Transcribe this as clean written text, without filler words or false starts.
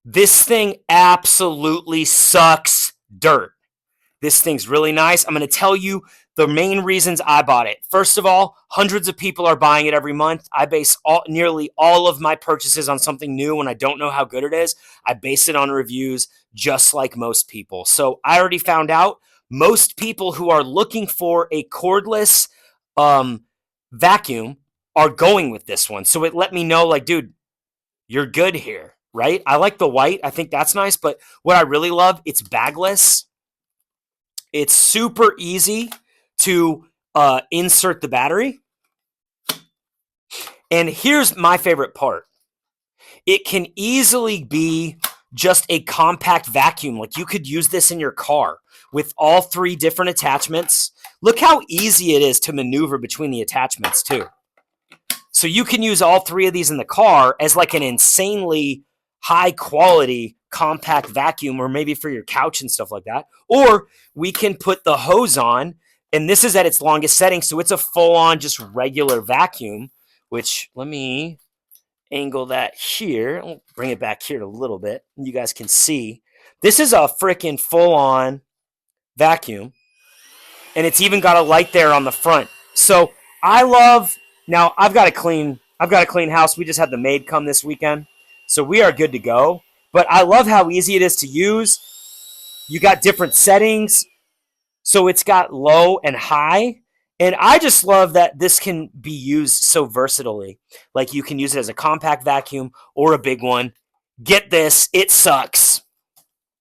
This thing absolutely sucks dirt. This thing's really nice. I'm going to tell you the main reasons I bought it. First of all, hundreds of people are buying it every month. I base nearly all of my purchases on something new when I don't know how good it is. I base it on reviews just like most people. So I already found out most people who are looking for a cordless vacuum are going with this one. So it let me know, like, dude, you're good here, right? I like the white. I think that's nice. But what I really love, it's bagless. It's super easy to insert the battery. And here's my favorite part. It can easily be just a compact vacuum. Like, you could use this in your car with all 3 different attachments. Look how easy it is to maneuver between the attachments too. So you can use all 3 of these in the car as like an insanely high quality compact vacuum, or maybe for your couch and stuff like that. Or we can put the hose on, and this is at its longest setting, so it's a full-on just regular vacuum, which let me angle that here. I'll bring it back here a little bit, and you guys can see. This is a freaking full-on vacuum, and it's even got a light there on the front. So I love, now I've got a clean house. We just had the maid come this weekend, so we are good to go. But I love how easy it is to use. You got different settings, so it's got low and high. And I just love that this can be used so versatilely. Like, you can use it as a compact vacuum or a big one. Get this, it sucks.